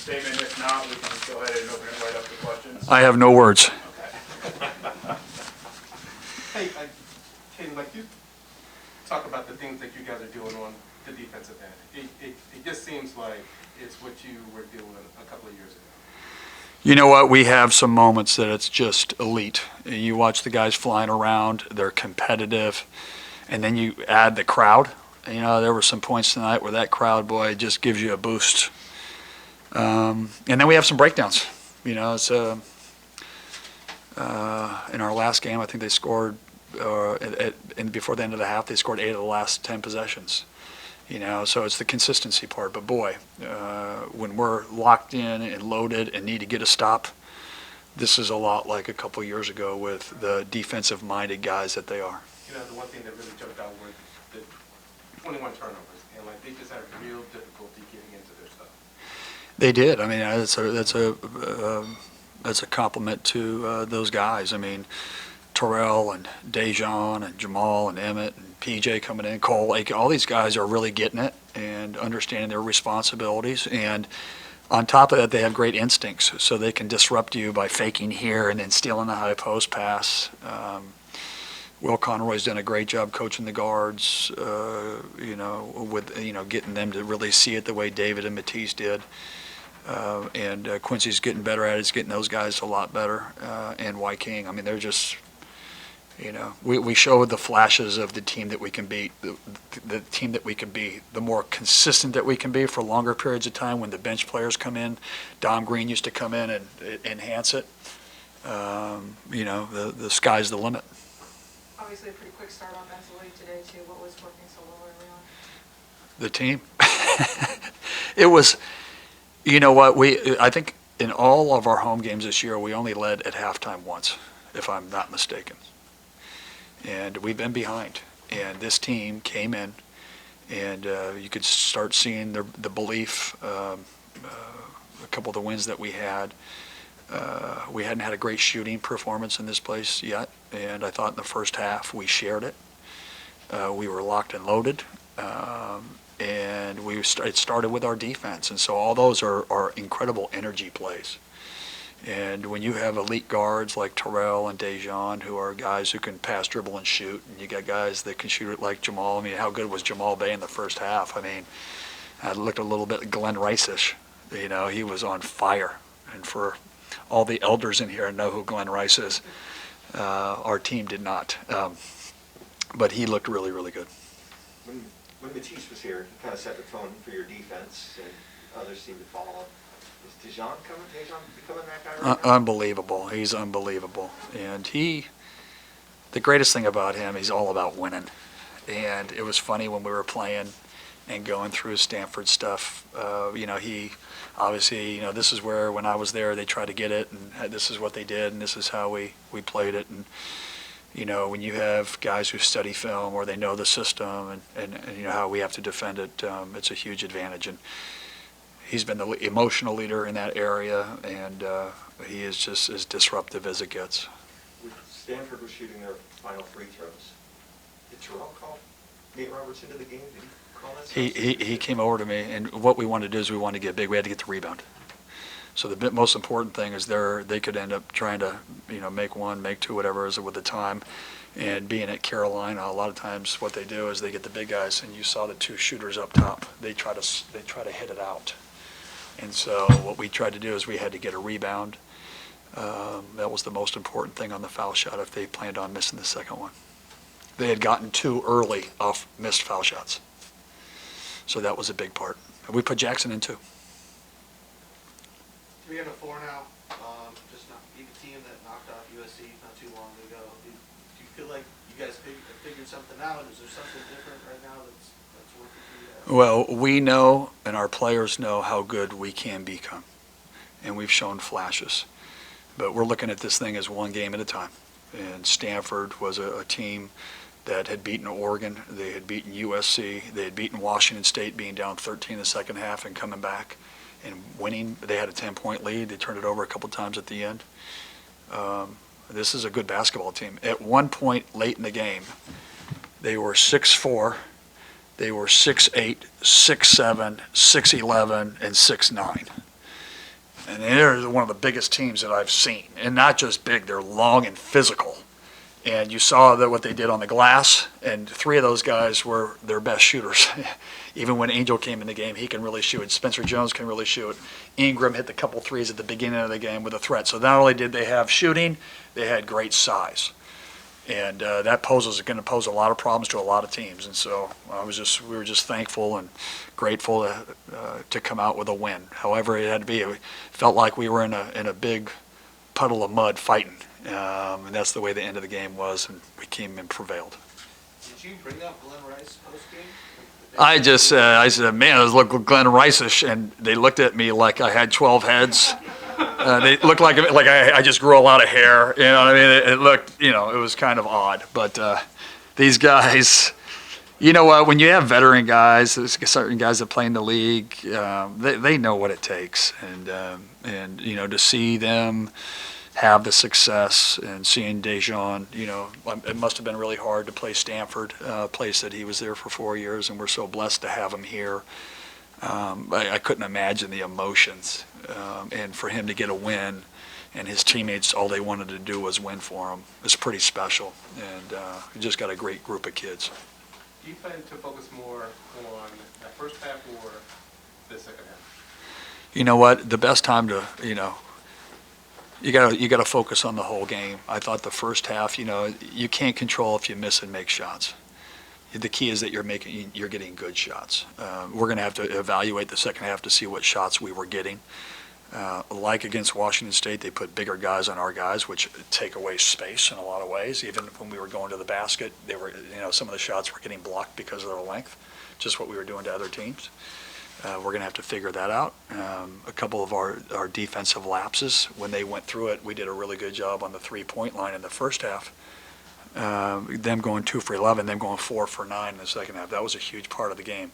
statement? If not, we can just go ahead and open it right up to questions. I have no words. Hey, Caden, like you talk about the things that you guys are doing on the defensive end. It just seems like it's what you were doing a couple of years ago. You know what? We have some moments that it's just elite. You watch the guys flying around, they're competitive, and then you add the crowd. You know, there were some points tonight where that crowd, boy, just gives you a boost. And then we have some breakdowns. You know, it's in our last game, I think they scored, and before the end of the half, they scored 8 of the last 10 possessions. You know, so it's the consistency part. But boy, when we're locked in and loaded and need to get a stop, this is a lot like a couple years ago with the defensive-minded guys that they are. You know, the one thing that really jumped out was the 21 turnovers, and like they just had real difficulty getting into their stuff. They did. I mean, that's a compliment to those guys. I mean, Terrell and Dejounte and Jamal and Emmett and PJ coming in, Cole, like, all these guys are really getting it and understanding their responsibilities. And on top of that, they have great instincts, so they can disrupt you by faking here and then stealing the high post pass. Will Conroy's done a great job coaching the guards, you know, with, you know, getting them to really see it the way David and Matisse did. And Quincy's getting better at it. He's getting those guys a lot better. And Y King, I mean, they're just, you know, we showed the flashes of the team that we can beat, the team that we can be, the more consistent that we can be for longer periods of time when the bench players come in. Dom Green used to come in and enhance it. You know, the sky's the limit. Obviously a pretty quick start offensively today too. What was working so well early on? The team. It was, you know what, I think in all of our home games this year, we only led at halftime once, if I'm not mistaken. And we've been behind. And this team came in, and you could start seeing the belief, a couple of the wins that we had. We hadn't had a great shooting performance in this place yet, and I thought in the first half we shared it. We were locked and loaded, and it started with our defense, and so all those are incredible energy plays. And when you have elite guards like Terrell and Dejounte, who are guys who can pass, dribble, and shoot, and you got guys that can shoot it like Jamal. I mean, how good was Jamal Bey in the first half? I mean, I looked a little bit Glen Rice-ish. You know, he was on fire. And for all the elders in here know who Glen Rice is. Our team did not. But he looked really, really good. When Matisse was here, he kind of set the tone for your defense, and others seemed to follow. Is Dejounte becoming that guy right now? Unbelievable. He's unbelievable. And the greatest thing about him, he's all about winning. And it was funny when we were playing and going through Stanford stuff. You know, he obviously, you know, this is where when I was there, they tried to get it, and this is what they did, and this is how we played it. And, you know, when you have guys who study film or they know the system and you know how we have to defend it, it's a huge advantage. And he's been the emotional leader in that area, and he is just as disruptive as it gets. When Stanford was shooting their final free throws, did Terrell call Nate Roberts into the game? Did he call that? He came over to me, and what we wanted to do is we wanted to get big. We had to get the rebound. So the most important thing is they could end up trying to, you know, make one, make two, whatever it is with the time. And being at Carolina, a lot of times what they do is they get the big guys, and you saw the two shooters up top. They try to hit it out. And so what we tried to do is we had to get a rebound. That was the most important thing on the foul shot if they planned on missing the second one. They had gotten too early off missed foul shots. So that was a big part. And we put Jackson in too. 3 out of 4 now. Just not beat the team that knocked off USC not too long ago. Do you feel like you guys figured something out? Is there something different right now that's working for you guys? Well, we know and our players know how good we can become. And we've shown flashes. But we're looking at this thing as one game at a time. And Stanford was a team that had beaten Oregon. They had beaten USC. They had beaten Washington State, being down 13 in the second half and coming back and winning. They had a 10-point lead. They turned it over a couple times at the end. This is a good basketball team. At one point late in the game, they were 6'4", they were 6'8", 6'7", 6'11", and 6'9". And they're one of the biggest teams that I've seen. And not just big, they're long and physical. And you saw that what they did on the glass, and 3 of those guys were their best shooters. Even when Angel came in the game, he can really shoot. Spencer Jones can really shoot. Ingram hit the couple threes at the beginning of the game with a threat. So not only did they have shooting, they had great size. And that is going to pose a lot of problems to a lot of teams. And so we were just thankful and grateful to come out with a win. However it had to be, it felt like we were in a big puddle of mud fighting. And that's the way the end of the game was, and we came and prevailed. Did you bring up Glen Rice post-game? I said, man, it was look Glen Rice-ish, and they looked at me like I had 12 heads. They looked like I just grew a lot of hair. You know what I mean? It looked, it was kind of odd. But these guys, you know what? When you have veteran guys, there's certain guys that play in the league, they know what it takes, and to see them have the success, and seeing Dejounte, it must have been really hard to play Stanford, a place that he was there for 4 years, and we're so blessed to have him here. I couldn't imagine the emotions, and for him to get a win, and his teammates, all they wanted to do was win for him. It's pretty special, and we just got a great group of kids. Do you plan to focus more on that first half or the second half? You know what? The best time to, you got to focus on the whole game. I thought the first half, you can't control if you miss and make shots. The key is that you're getting good shots. We're going to have to evaluate the second half to see what shots we were getting. Like against Washington State, they put bigger guys on our guys, which take away space in a lot of ways. Even when we were going to the basket, they were, some of the shots were getting blocked because of their length, just what we were doing to other teams. We're going to have to figure that out. A couple of our defensive lapses, when they went through it, we did a really good job on the three-point line in the first half. Them going 2 for 11, them going 4 for 9 in the second half. That was a huge part of the game.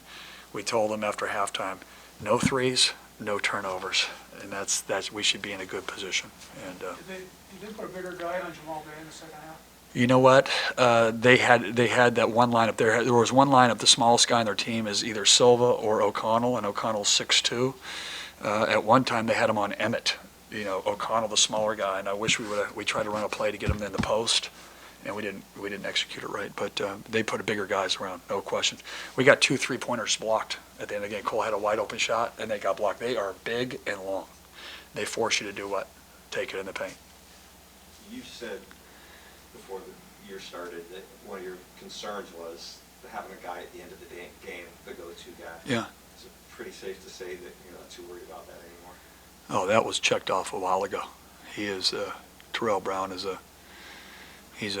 We told them after halftime, no threes, no turnovers, and that's we should be in a good position. And Did they put a bigger guy on Jamal Bey in the second half? you know what? They had that one lineup. There was one lineup. The smallest guy on their team is either Silva or O'Connell, and O'Connell's 6'2". At one time, they had him on Emmett. O'Connell, the smaller guy, and I wish we tried to run a play to get him in the post, and we didn't execute it right. But they put bigger guys around, no question. We got 2 3-pointers blocked at the end of the game. Cole had a wide open shot, and they got blocked. They are big and long. They force you to do what? Take it in the paint. You said before the year started that one of your concerns was having a guy at the end of the game, the go-to guy. Yeah. Is it pretty safe to say that you're not too worried about that anymore? Oh, that was checked off a while ago. He is Terrell Brown is he's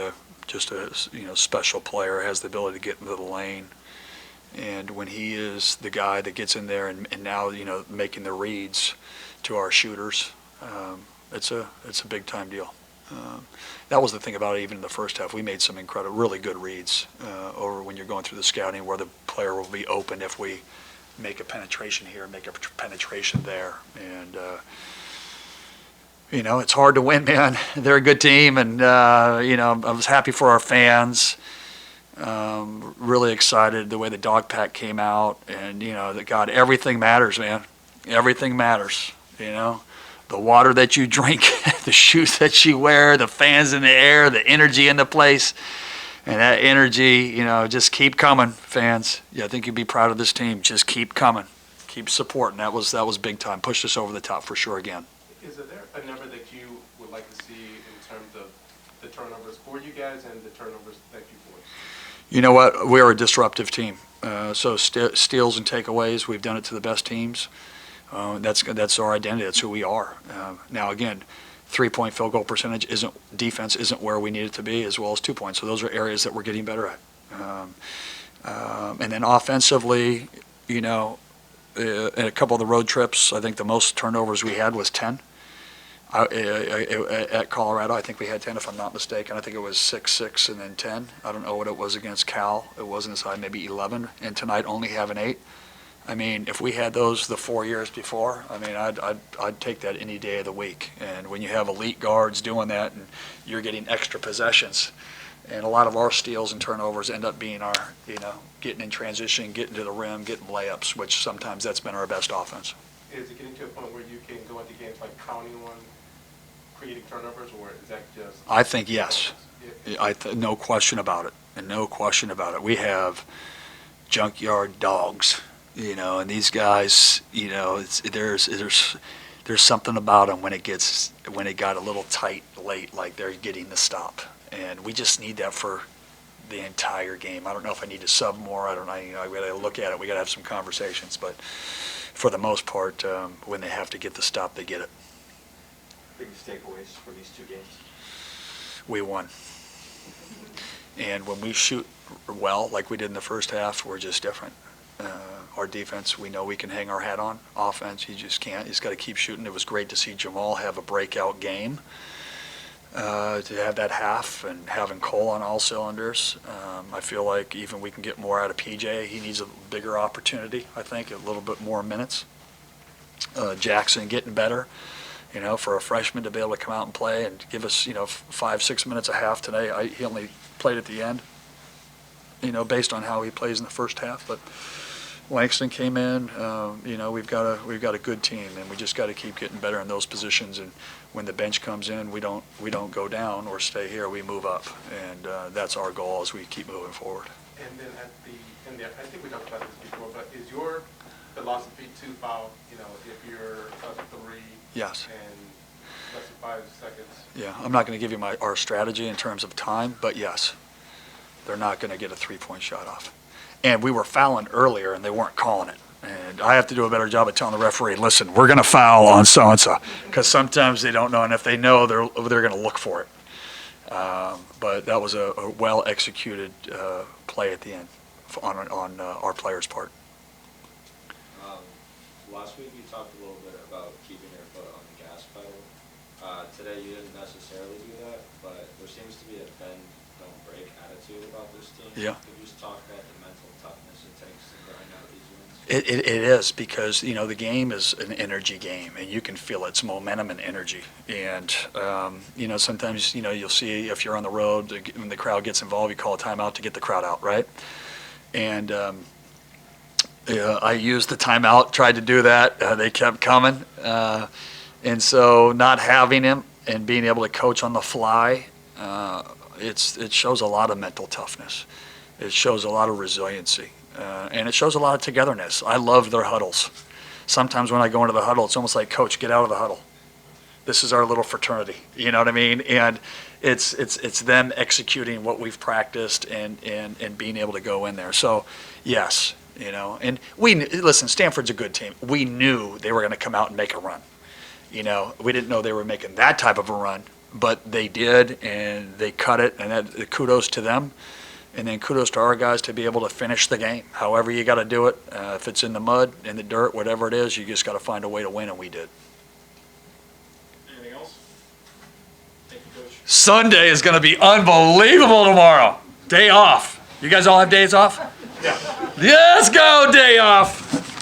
just a special player, has the ability to get into the lane, and when he is the guy that gets in there and now making the reads to our shooters, it's a big time deal. That was the thing about it. Even in the first half, we made some really good reads over when you're going through the scouting, where the player will be open if we make a penetration here, make a penetration there, and it's hard to win, man. They're a good team, and I was happy for our fans. Really excited the way the dog pack came out, and that God, everything matters, man. Everything matters. The water that you drink, the shoes that you wear, the fans in the air, the energy in the place. And that energy, just keep coming, fans. Yeah, I think you'd be proud of this team. Just keep coming. Keep supporting. That was big time. Pushed us over the top for sure again. Is there a number that you would like to see in terms of the turnovers for you guys and the turnovers that you force? You know what? We're a disruptive team. So steals and takeaways, we've done it to the best teams. That's our identity. That's who we are. Now, again, 3-point field goal percentage defense isn't where we need it to be, as well as 2 points. So those are areas that we're getting better at. And then offensively, in a couple of the road trips, I think the most turnovers we had was 10. At Colorado, I think we had 10, if I'm not mistaken. I think it was 6 and then 10. I don't know what it was against Cal. It wasn't as high, maybe 11. And tonight only having 8. I mean, if we had those the 4 years before, I'd take that any day of the week. And when you have elite guards doing that, and you're getting extra possessions, and a lot of our steals and turnovers end up being our, getting in transition, getting to the rim, getting layups, which sometimes that's been our best offense. is it getting to a point where you can go into games like counting on creating turnovers, or is that just? I think yes. Yeah. No question about it, and no question about it. We have junkyard dogs, and these guys, there's something about them when it got a little tight late, like they're getting the stop, and we just need that for the entire game. I don't know if I need to sub more. I don't know. I got to look at it. We got to have some conversations, but for the most part, when they have to get the stop, they get it. Biggest takeaways from these 2 games? We won. And when we shoot well, like we did in the first half, we're just different. Our defense, we know we can hang our hat on. Offense, you just can't. He's got to keep shooting. It was great to see Jamal have a breakout game, to have that half, and having Cole on all cylinders. I feel like even we can get more out of PJ. He needs a bigger opportunity, I think, a little bit more minutes. Jackson getting better. For a freshman to be able to come out and play and give us, 5-6 minutes a half today. He only played at the end, based on how he plays in the first half. But Langston came in. We've got a good team, and we just got to keep getting better in those positions. And when the bench comes in, we don't go down or stay here. We move up, and that's our goal as we keep moving forward. And then I think we talked about this before, but is your philosophy to foul? If you're up 3. Yes. And less than 5 seconds. Yeah, I'm not going to give you our strategy in terms of time, but yes, they're not going to get a 3-point shot off. And we were fouling earlier, and they weren't calling it. And I have to do a better job of telling the referee, listen, we're going to foul on so-and-so, because sometimes they don't know, and if they know, they're going to look for it. But that was a well-executed play at the end on our players' part. Last week you talked a little bit about keeping your foot on the gas pedal. Today you didn't necessarily do that, but there seems to be a bend, don't break attitude about this team. Yeah. Could you just talk about the mental toughness it takes to grind out these wins? It is, because, the game is an energy game, and you can feel its momentum and energy. And, sometimes, you'll see if you're on the road, when the crowd gets involved, you call a timeout to get the crowd out, right? And I used the timeout, tried to do that. They kept coming. And so not having him and being able to coach on the fly, it shows a lot of mental toughness. It shows a lot of resiliency. And it shows a lot of togetherness. I love their huddles. Sometimes when I go into the huddle, it's almost like, Coach, get out of the huddle. This is our little fraternity. You know what I mean? And it's them executing what we've practiced and being able to go in there. So, yes. And listen, Stanford's a good team. We knew they were going to come out and make a run. We didn't know they were making that type of a run, but they did, and they cut it, and kudos to them. And then kudos to our guys to be able to finish the game. However you got to do it, if it's in the mud, in the dirt, whatever it is, you just got to find a way to win, and we did. Anything else? Thank you, Coach. Sunday is going to be unbelievable tomorrow. Day off. You guys all have days off? Yeah. Let's go, day off.